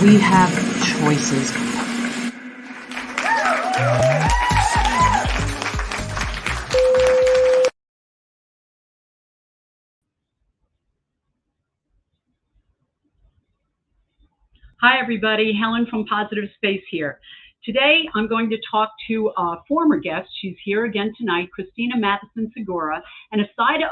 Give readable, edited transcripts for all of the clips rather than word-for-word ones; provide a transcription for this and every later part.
We have choices. Hi, everybody. Helen from Positive Space here. Today, I'm going to talk to a former guest. She's here again tonight, Christina Mathieson Segura. And aside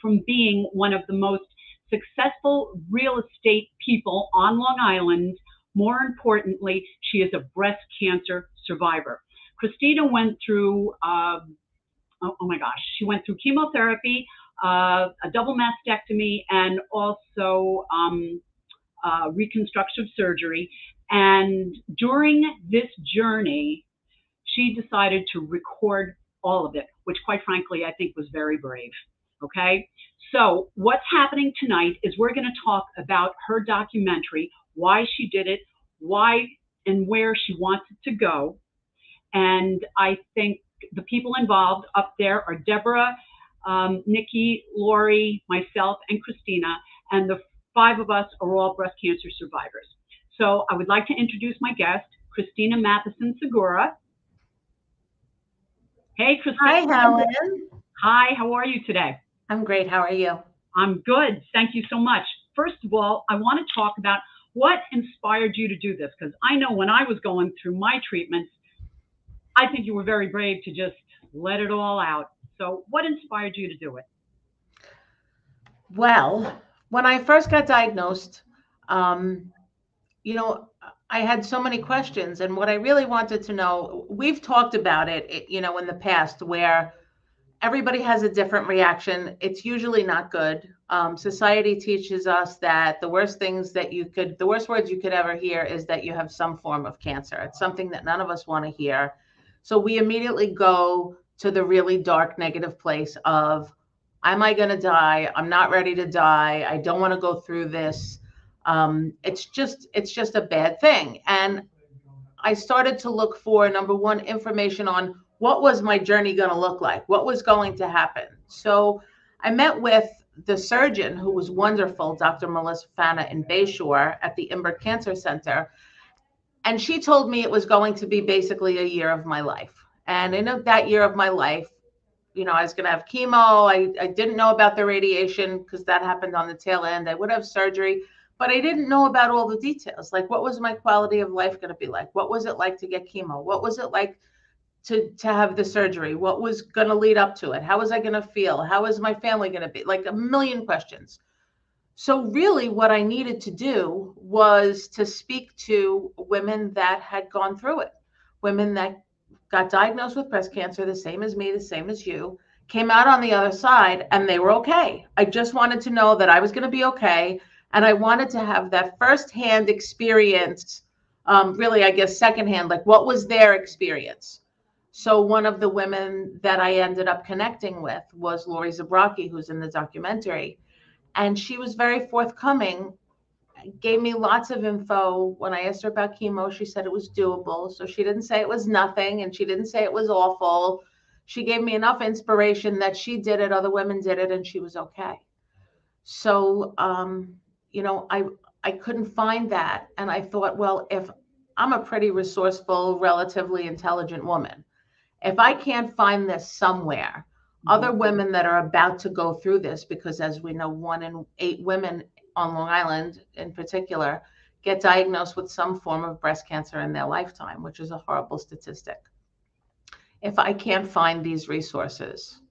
from being one of the most successful real estate people on Long Island, more importantly, she is a breast cancer survivor. Christina went through, she went through chemotherapy, a double mastectomy, and also reconstructive surgery. And during this journey, she decided to record all of it, which quite frankly, I think was very brave. Okay. So what's happening tonight is we're going to talk about her documentary, why she did it, why and where she wants it to go. And I think the people involved up there are Deborah, Nikki, Lori, myself, and Christina. And the 5 of us are all breast cancer survivors. So I would like to introduce my guest, Christina Mathieson Segura. Hey, Christina. Hi, Helen. Hi, how are you today? I'm great. How are you? I'm good. Thank you so much. First of all, I want to talk about what inspired you to do this, because I know when I was going through my treatments, I think you were very brave to just let it all out. So what inspired you to do it? Well, when I first got diagnosed, I had so many questions, and what I really wanted to know, we've talked about it, in the past, where everybody has a different reaction. It's usually not good. Society teaches us that the worst words you could ever hear is that you have some form of cancer. It's something that none of us want to hear. So we immediately go to the really dark, negative place of, am I going to die? I'm not ready to die. I don't want to go through this. It's just a bad thing. And I started to look for, number one, information on what was my journey going to look like? What was going to happen? So I met with the surgeon, who was wonderful, Dr. Melissa Fana in Bayshore at the Imbert Cancer Center. And she told me it was going to be basically a year of my life. And in that year of my life, I was going to have chemo. I didn't know about the radiation because that happened on the tail end. I would have surgery, but I didn't know about all the details. Like, what was my quality of life going to be like? What was it like to get chemo? What was it like to have the surgery? What was going to lead up to it? How was I going to feel? How was my family going to be? Like, a million questions. So really what I needed to do was to speak to women that had gone through it, women that got diagnosed with breast cancer, the same as me, the same as you, came out on the other side, and they were okay. I just wanted to know that I was going to be okay. And I wanted to have that firsthand experience, really, I guess, secondhand, like, what was their experience? So one of the women that I ended up connecting with was Lori Zabrocki, who's in the documentary. And she was very forthcoming, gave me lots of info. When I asked her about chemo, she said it was doable. So she didn't say it was nothing, and she didn't say it was awful. She gave me enough inspiration that she did it, other women did it, and she was okay. So, I couldn't find that. And I thought, well, if I'm a pretty resourceful, relatively intelligent woman, if I can't find this somewhere, other women that are about to go through this, because as we know, 1 in 8 women on Long Island in particular get diagnosed with some form of breast cancer in their lifetime, which is a horrible statistic. If I can't find these resources,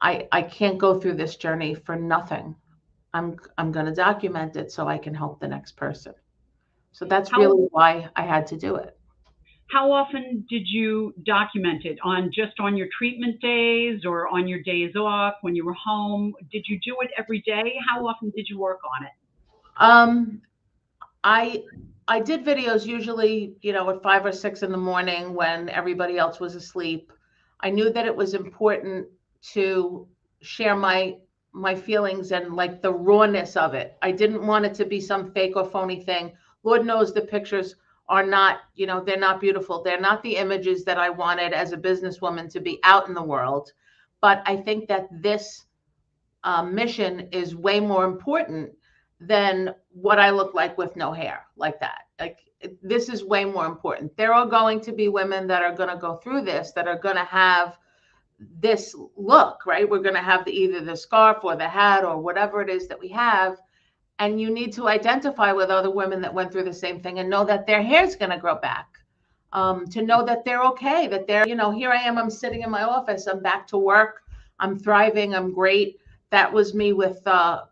I can't go through this journey for nothing. I'm going to document it so I can help the next person. So that's really why I had to do it. How often did you document it? Just on your treatment days or on your days off when you were home? Did you do it every day? How often did you work on it? I did videos usually, at 5 or 6 in the morning when everybody else was asleep. I knew that it was important to share my feelings and, like, the rawness of it. I didn't want it to be some fake or phony thing. Lord knows the pictures are not, they're not beautiful. They're not the images that I wanted as a businesswoman to be out in the world. But I think that this mission is way more important than what I look like with no hair like that. Like, this is way more important. There are going to be women that are going to go through this, that are going to have this look, right? We're going to have either the scarf or the hat or whatever it is that we have. And you need to identify with other women that went through the same thing and know that their hair is going to grow back. To know that they're okay, that they're, here I am, I'm sitting in my office, I'm back to work, I'm thriving, I'm great. That was me with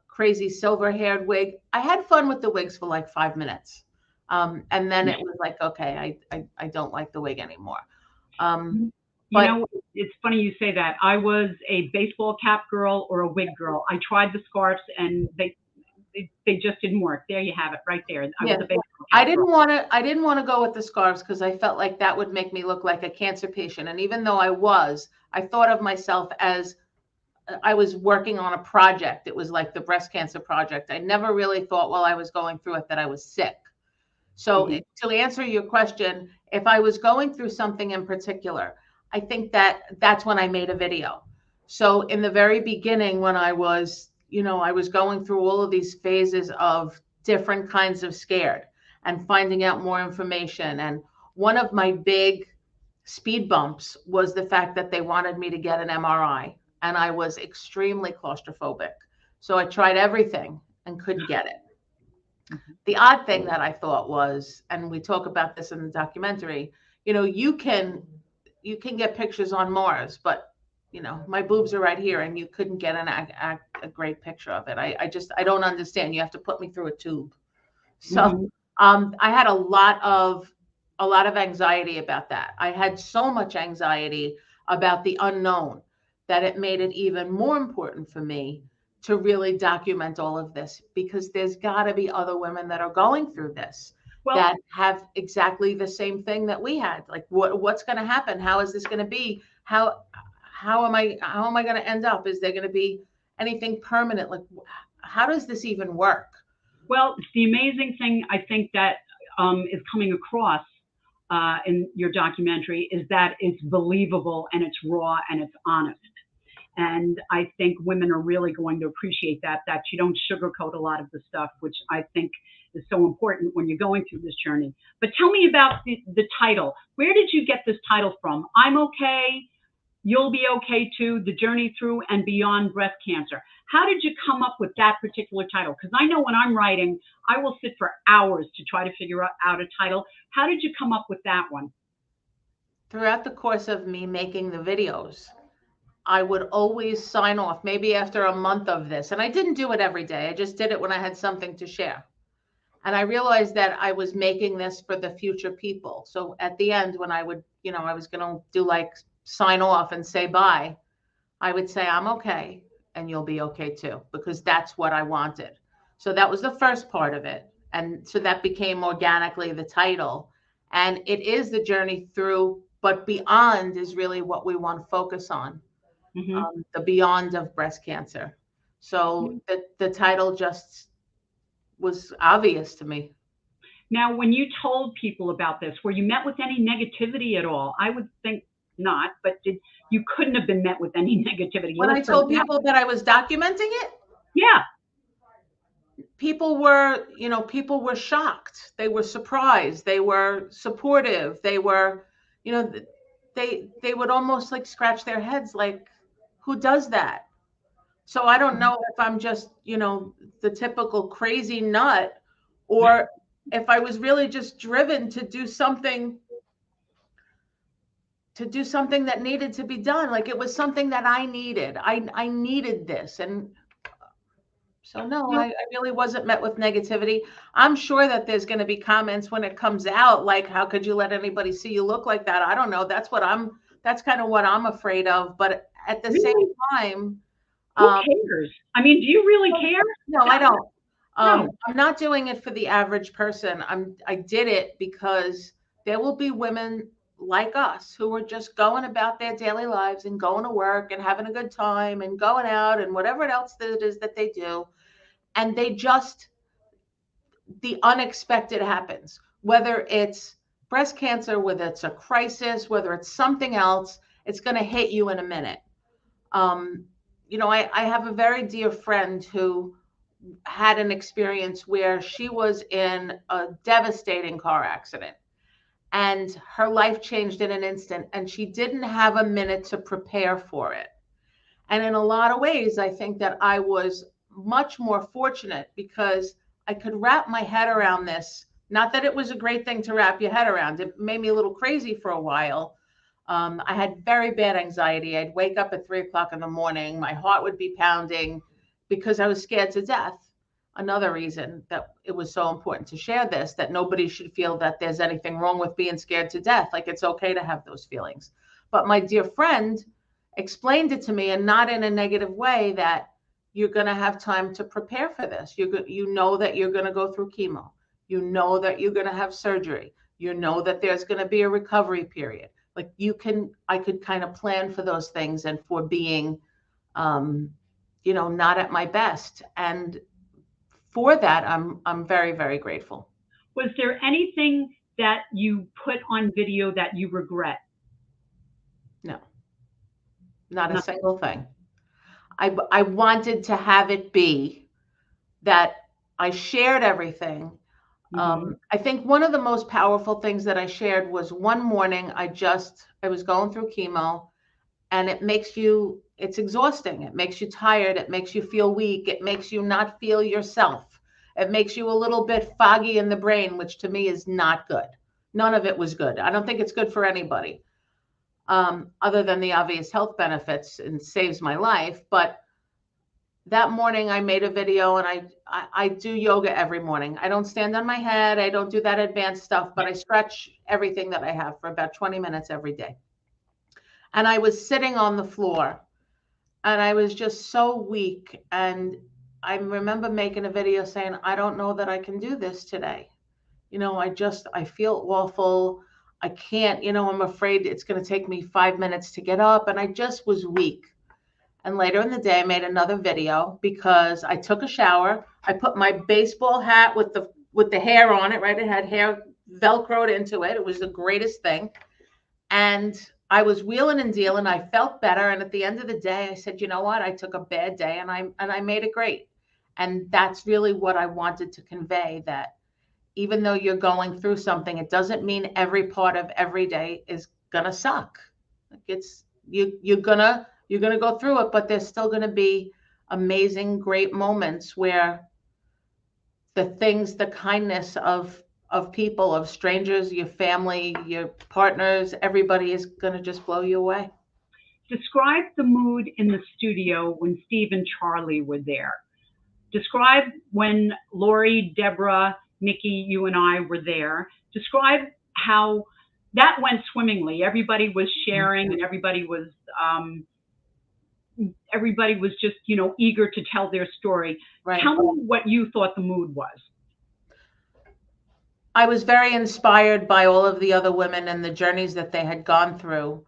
crazy silver haired wig. I had fun with the wigs for like 5 minutes. And then it was like, okay, I don't like the wig anymore. But it's funny you say that. I was a baseball cap girl or a wig girl. I tried the scarves and they just didn't work. There you have it, right there. I was a baseball cap girl. I didn't want to go with the scarves because I felt like that would make me look like a cancer patient. And even though I thought of myself as I was working on a project. It was like the breast cancer project. I never really thought while I was going through it that I was sick. So to answer your question, if I was going through something in particular, I think that's when I made a video. So in the very beginning, when I was going through all of these phases of different kinds of scared and finding out more information. And one of my big speed bumps was the fact that they wanted me to get an MRI. And I was extremely claustrophobic. So I tried everything and couldn't get it. The odd thing that I thought was, and we talk about this in the documentary, you can get pictures on Mars, but my boobs are right here and you couldn't get a great picture of it. I don't understand. You have to put me through a tube. So I had a lot of anxiety about that. I had so much anxiety about the unknown that it made it even more important for me to really document all of this, because there's got to be other women that are going through this that have exactly the same thing that we had. Like, what's going to happen? How is this going to be? How am I going to end up? Is there going to be anything permanent? Like, how does this even work? Well, the amazing thing I think that is coming across in your documentary is that it's believable and it's raw and it's honest. And I think women are really going to appreciate that you don't sugarcoat a lot of the stuff, which I think is so important when you're going through this journey. But tell me about the title. Where did you get this title from? I'm okay, you'll be okay too, the journey through and beyond breast cancer. How did you come up with that particular title? Because I know when I'm writing, I will sit for hours to try to figure out a title. How did you come up with that one? Throughout the course of me making the videos, I would always sign off, maybe after a month of this. And I didn't do it every day. I just did it when I had something to share. And I realized that I was making this for the future people. So at the end, when I would, I was going to do like sign off and say bye, I would say, I'm okay and you'll be okay too, because that's what I wanted. So that was the first part of it. And so that became organically the title. And it is the journey through, but beyond is really what we want to focus on. The beyond of breast cancer. So the title just was obvious to me. Now, when you told people about this, were you met with any negativity at all? I would think not, but you couldn't have been met with any negativity. When I told people that I was documenting it? Yeah. People were shocked. They were surprised. They were supportive. They were, they would almost like scratch their heads like, who does that? So I don't know if I'm just, the typical crazy nut, or if I was really just driven to do something that needed to be done. Like, it was something that I needed. I needed this. And so no, I really wasn't met with negativity. I'm sure that there's going to be comments when it comes out, like, how could you let anybody see you look like that? I don't know. That's kind of what I'm afraid of. But at the same time, who cares? I mean, do you really care? No, I don't. I'm not doing it for the average person. I did it because there will be women like us who are just going about their daily lives and going to work and having a good time and going out and whatever else it is that they do. And the unexpected happens, whether it's breast cancer, whether it's a crisis, whether it's something else, it's going to hit you in a minute. I have a very dear friend who had an experience where she was in a devastating car accident and her life changed in an instant, and she didn't have a minute to prepare for it. And in a lot of ways, I think that I was much more fortunate because I could wrap my head around this. Not that it was a great thing to wrap your head around. It made me a little crazy for a while. I had very bad anxiety. I'd wake up at 3 o'clock in the morning. My heart would be pounding because I was scared to death. Another reason that it was so important to share this, that nobody should feel that there's anything wrong with being scared to death. Like, it's okay to have those feelings. But my dear friend explained it to me, and not in a negative way, that you're going to have time to prepare for this. You know that you're going to go through chemo. You know that you're going to have surgery. You know that there's going to be a recovery period. Like, I could kind of plan for those things and for being, not at my best. And for that, I'm very, very grateful. Was there anything that you put on video that you regret? No, not a single thing. I wanted to have it be that I shared everything. I think one of the most powerful things that I shared was one morning I was going through chemo, and it's exhausting. It makes you tired. It makes you feel weak. It makes you not feel yourself. It makes you a little bit foggy in the brain, which to me is not good. None of it was good. I don't think it's good for anybody, other than the obvious health benefits, and saves my life. But that morning I made a video, and I do yoga every morning. I don't stand on my head. I don't do that advanced stuff, but I stretch everything that I have for about 20 minutes every day. And I was sitting on the floor, and I was just so weak. And I remember making a video saying, I don't know that I can do this today. I feel awful. I can't, I'm afraid it's going to take me 5 minutes to get up. And I just was weak. And later in the day, I made another video because I took a shower. I put my baseball hat with the hair on it, right? It had hair Velcroed into it. It was the greatest thing. And I was wheeling and dealing. I felt better. And at the end of the day, I said, you know what? I took a bad day, and I made it great. And that's really what I wanted to convey, that even though you're going through something, it doesn't mean every part of every day is gonna suck. Like, you're gonna go through it, but there's still gonna be amazing, great moments where the kindness of people, of strangers, your family, your partners, everybody is gonna just blow you away. Describe the mood in the studio when Steve and Charlie were there. Describe when Lori, Deborah, Nikki, you and I were there. Describe how that went swimmingly. Everybody was sharing, and everybody was just, eager to tell their story. Right. Tell me what you thought the mood was. I was very inspired by all of the other women and the journeys that they had gone through.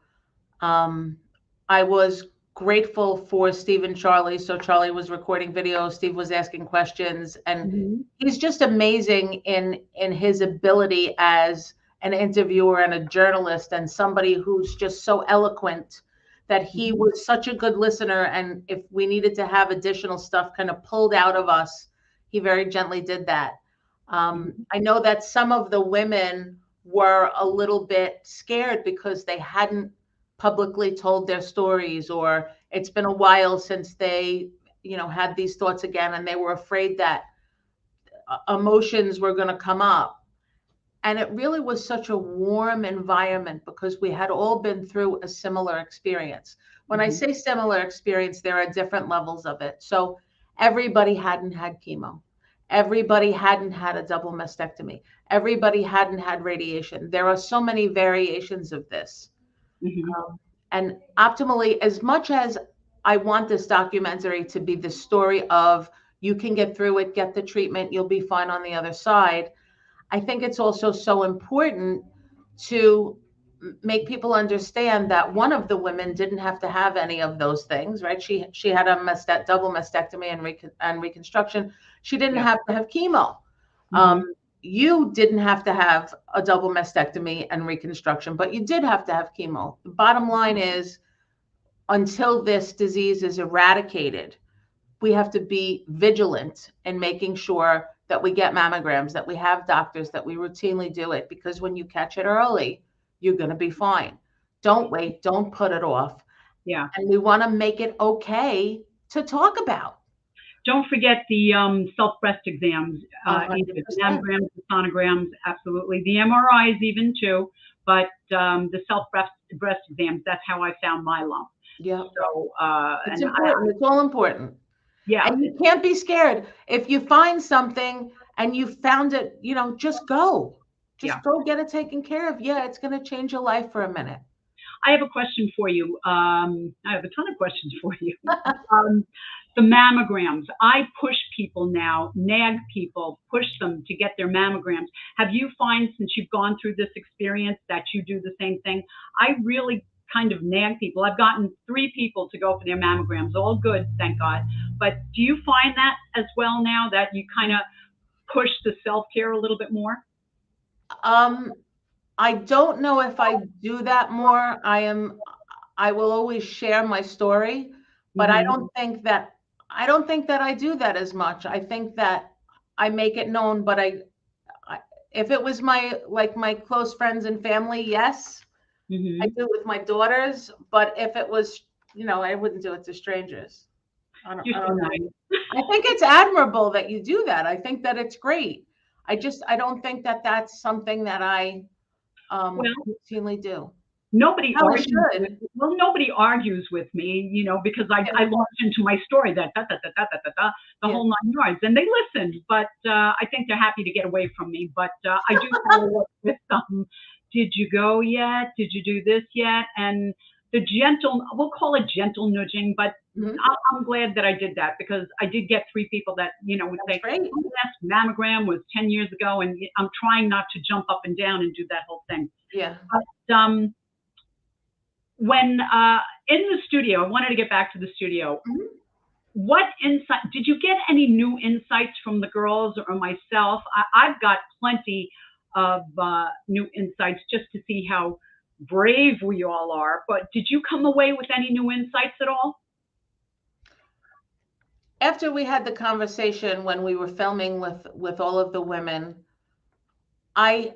I was grateful for Steve and Charlie. So Charlie was recording videos, Steve was asking questions, and he's just amazing in his ability as an interviewer and a journalist, and somebody who's just so eloquent, that he was such a good listener. And if we needed to have additional stuff kind of pulled out of us, he very gently did that. I know that some of the women were a little bit scared because they hadn't publicly told their stories, or it's been a while since they, had these thoughts again, and they were afraid that emotions were going to come up. And it really was such a warm environment because we had all been through a similar experience. When I say similar experience, there are different levels of it. So everybody hadn't had chemo. Everybody hadn't had a double mastectomy. Everybody hadn't had radiation. There are so many variations of this. And optimally, as much as I want this documentary to be the story of you can get through it, get the treatment, you'll be fine on the other side, I think it's also so important to make people understand that one of the women didn't have to have any of those things, right? She had a double mastectomy and reconstruction. She didn't have to have chemo. You didn't have to have a double mastectomy and reconstruction, but you did have to have chemo. The bottom line is, until this disease is eradicated, we have to be vigilant in making sure that we get mammograms, that we have doctors, that we routinely do it, because when you catch it early, you're going to be fine. Don't wait. Don't put it off. Yeah. And we want to make it okay to talk about. Don't forget the self-breast exams, either 100%. the mammograms, the sonograms, absolutely. The MRIs even too, but the self-breast exams, that's how I found my lump. Yeah. So, it's important. It's all important. Yeah. And you can't be scared. If you find something and you found it, you know, just go. Just go get it taken care of. Yeah, it's going to change your life for a minute. I have a question for you. I have a ton of questions for you. The mammograms. I push people now, nag people, push them to get their mammograms. Have you find, since you've gone through this experience, that you do the same thing? I really kind of nag people. I've gotten 3 people to go for their mammograms. All good, thank God. But do you find that as well now, that you kind of push the self-care a little bit more? I don't know if I do that more. I will always share my story, but I don't think that I do that as much. I think that I make it known, but if it was my close friends and family, yes, I do it with my daughters. But if it was, you know, I wouldn't do it to strangers. I don't know. I think it's admirable that you do that. I think that it's great. I don't think that that's something that I routinely do. Nobody argues with me, you know, because I launched into my story that the whole 9 yards, and they listened. But I think they're happy to get away from me. But I do follow up with them. Did you go yet? Did you do this yet? And the gentle, we'll call it gentle nudging, but I'm glad that I did that, because I did get 3 people that, you know, would say, "My last mammogram was 10 years ago," and I'm trying not to jump up and down and do that whole thing. Yeah. But when in the studio, I wanted to get back to the studio. What insight did you get? Any new insights from the girls or myself? I've got plenty of new insights, just to see how brave we all are. But did you come away with any new insights at all? After we had the conversation when we were filming with all of the women, I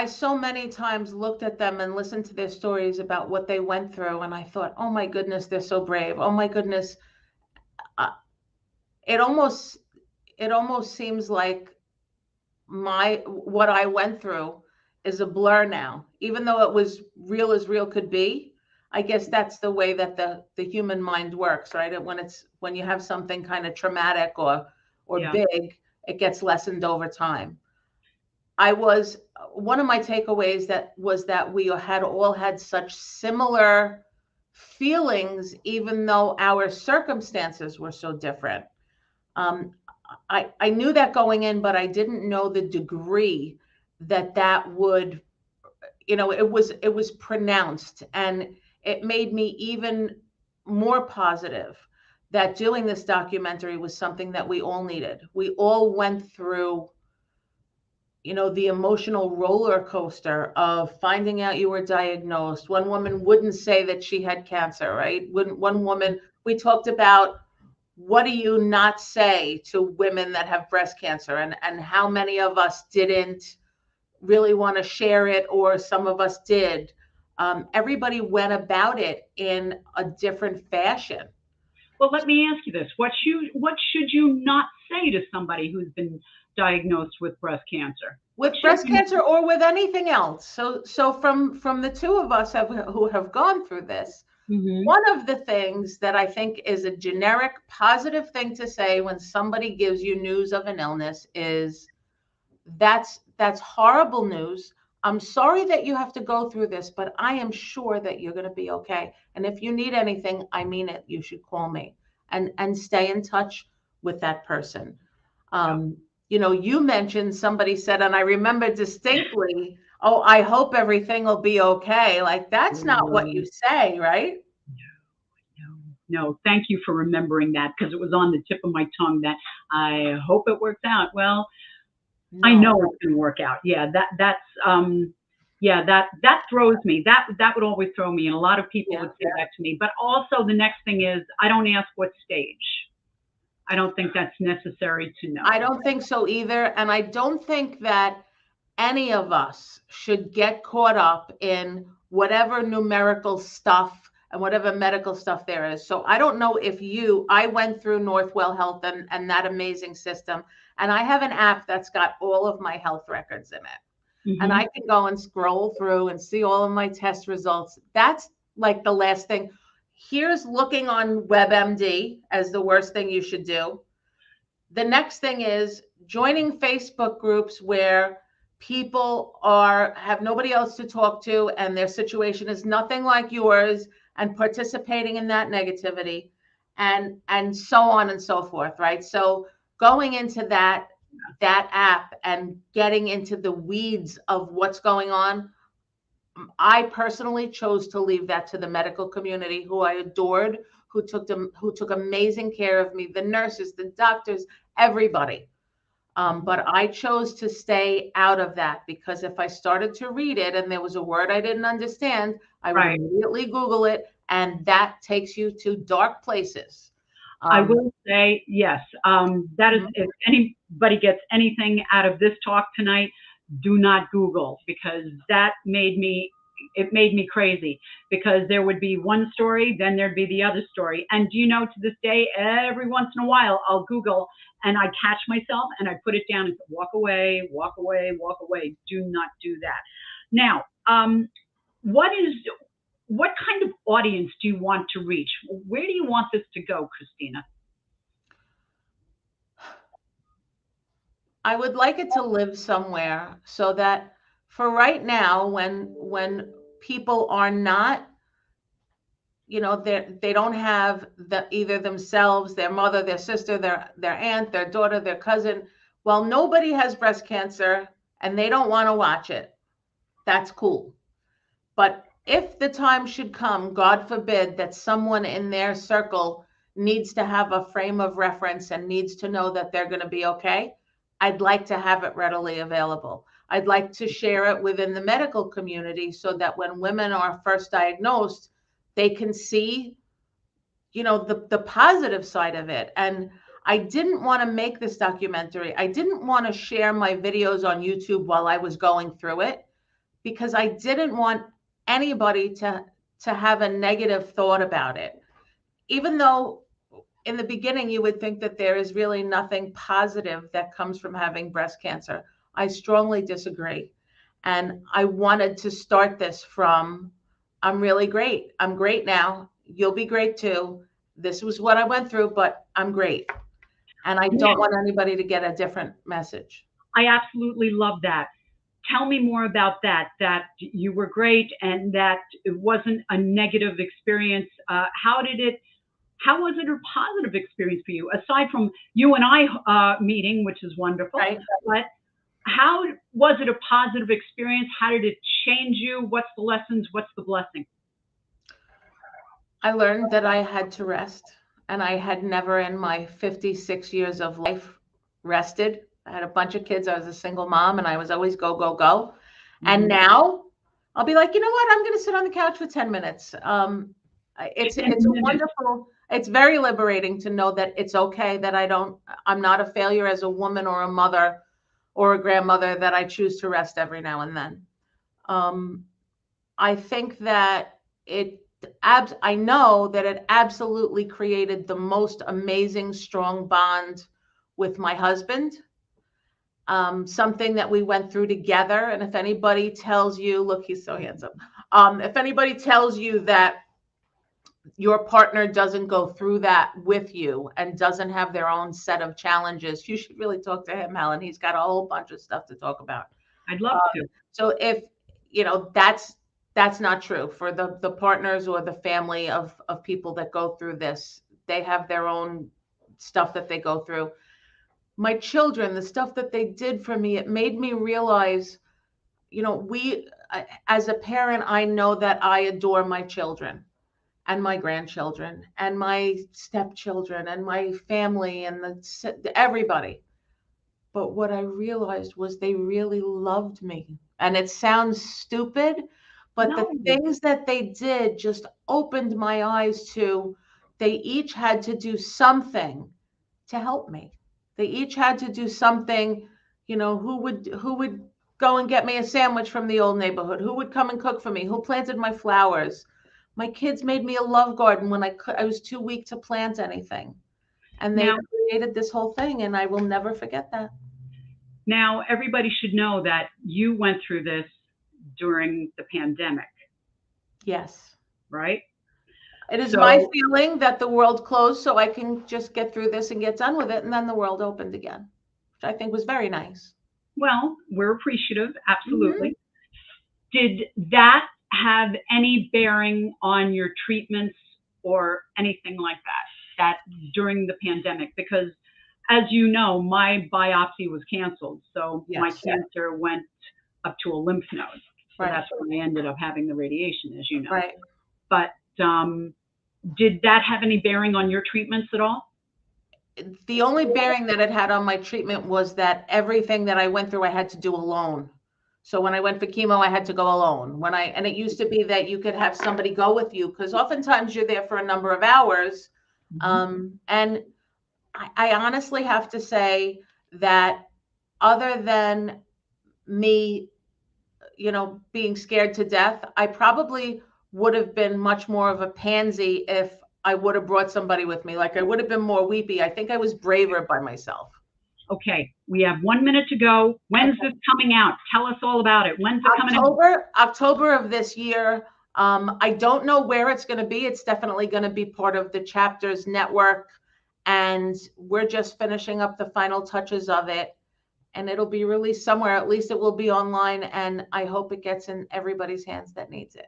so many times looked at them and listened to their stories about what they went through, and I thought, oh my goodness, they're so brave. Oh my goodness. It almost seems like what I went through is a blur now, even though it was real as real could be. I guess that's the way that the human mind works, right? When you have something kind of traumatic or big, it gets lessened over time. One of my takeaways was that we had all had such similar feelings, even though our circumstances were so different. I knew that going in, but I didn't know the degree that would, you know, it was pronounced, and it made me even more positive that doing this documentary was something that we all needed. We all went through, you know, the emotional roller coaster of finding out you were diagnosed. One woman wouldn't say that she had cancer, right? One woman, we talked about, what do you not say to women that have breast cancer, and how many of us didn't really want to share it, or some of us did. Everybody went about it in a different fashion. Well, let me ask you this. What should you not say to somebody who's been diagnosed with breast cancer? With breast cancer or with anything else. So from the 2 of us who have gone through this, one of the things that I think is a generic positive thing to say when somebody gives you news of an illness is, that's horrible news. I'm sorry that you have to go through this, but I am sure that you're going to be okay. And if you need anything, I mean it, you should call me, and stay in touch with that person. You know, you mentioned, somebody said, and I remember distinctly, oh, I hope everything will be okay. Like, that's not what you say, right? No. Thank you for remembering that, because it was on the tip of my tongue that I hope it works out. Well, no. I know it's going to work out. Yeah, that throws me. That would always throw me, and a lot of people would say that to me. But also, the next thing is, I don't ask what stage. I don't think that's necessary to know. I don't think so either. And I don't think that any of us should get caught up in whatever numerical stuff and whatever medical stuff there is. So I don't know if I went through Northwell Health and that amazing system, and I have an app that's got all of my health records in it. Mm-hmm. And I can go and scroll through and see all of my test results. That's like the last thing. Here's looking on WebMD as the worst thing you should do. The next thing is joining Facebook groups where people have nobody else to talk to and their situation is nothing like yours, and participating in that negativity and so on and so forth, right? So going into that app and getting into the weeds of what's going on, I personally chose to leave that to the medical community, who I adored, who took amazing care of me, the nurses, the doctors, everybody. But I chose to stay out of that, because if I started to read it and there was a word I didn't understand, I would immediately Google it, and that takes you to dark places. I will say, yes, that is, if anybody gets anything out of this talk tonight, do not Google, because that made me crazy, because there would be one story, then there'd be the other story. And do you know, to this day, every once in a while, I'll Google and I catch myself and I put it down and say, walk away, walk away, walk away. Do not do that. Now, what kind of audience do you want to reach? Where do you want this to go, Christina? I would like it to live somewhere, so that for right now, when people are not, they don't have either themselves, their mother, their sister, their aunt, their daughter, their cousin. Well, nobody has breast cancer and they don't want to watch it. That's cool. But if the time should come, God forbid, that someone in their circle needs to have a frame of reference and needs to know that they're going to be okay, I'd like to have it readily available. I'd like to share it within the medical community, so that when women are first diagnosed, they can see, the positive side of it. And I didn't want to make this documentary. I didn't want to share my videos on YouTube while I was going through it, because I didn't want anybody to have a negative thought about it. Even though in the beginning you would think that there is really nothing positive that comes from having breast cancer, I strongly disagree. And I wanted to start this from, I'm really great. I'm great now. You'll be great too. This was what I went through, but I'm great. And I don't want anybody to get a different message. I absolutely love that. Tell me more about that you were great and that it wasn't a negative experience. How was it a positive experience for you, aside from you and I meeting, which is wonderful? Right. But how was it a positive experience? How did it change you? What's the lessons? What's the blessing? I learned that I had to rest, and I had never in my 56 years of life rested. I had a bunch of kids. I was a single mom, and I was always go, go, go. Mm-hmm. And now I'll be like, you know what? I'm going to sit on the couch for 10 minutes. It's wonderful. It's very liberating to know that it's okay, that I'm not a failure as a woman or a mother or a grandmother, that I choose to rest every now and then. I think that I know that it absolutely created the most amazing, strong bond with my husband. Something that we went through together. And if anybody tells you, look, he's so handsome. If anybody tells you that your partner doesn't go through that with you and doesn't have their own set of challenges, you should really talk to him, Helen. He's got a whole bunch of stuff to talk about. I'd love to. So if, that's not true for the partners or the family of people that go through this. They have their own stuff that they go through. My children, the stuff that they did for me, it made me realize, as a parent, I know that I adore my children and my grandchildren and my stepchildren and my family and everybody. But what I realized was they really loved me. And it sounds stupid, but the things that they did just opened my eyes to, they each had to do something to help me. They each had to do something, who would go and get me a sandwich from the old neighborhood? Who would come and cook for me? Who planted my flowers? My kids made me a love garden when I was too weak to plant anything. And they Now, created this whole thing, and I will never forget that. now everybody should know that you went through this during the pandemic, Yes. right? It is my So, feeling that the world closed so I can just get through this and get done with it. And then the world opened again, which I think was very nice. well, we're appreciative, Mhm. absolutely. Did that have any bearing on your treatments or anything like that during the pandemic? Because as you know, my biopsy was canceled. So my Yes. cancer went up to a lymph node. So Right. that's when I ended up having the radiation, as you know. Right. But did that have any bearing on your treatments at all? The only bearing that it had on my treatment was that everything that I went through, I had to do alone. So when I went for chemo, I had to go alone. And it used to be that you could have somebody go with you, because oftentimes you're there for a number of hours. And I honestly have to say that other than me, being scared to death, I probably would have been much more of a pansy if I would have brought somebody with me. Like, I would have been more weepy. I think I was braver by myself. Okay, we have 1 minute to go. When's this coming out? Tell us all about it. When's it coming out? October of this year. I don't know where it's going to be. It's definitely going to be part of the Chapters Network, and we're just finishing up the final touches of it. And it'll be released somewhere. At least it will be online, and I hope it gets in everybody's hands that needs it.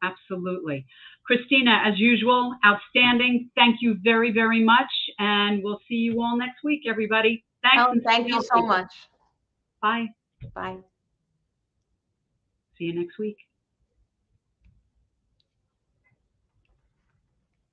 Absolutely. Christina, as usual, outstanding. Thank you very, very much. And we'll see you all next week, everybody. Thanks. Helen, thank you so much. Bye. Bye. See you next week.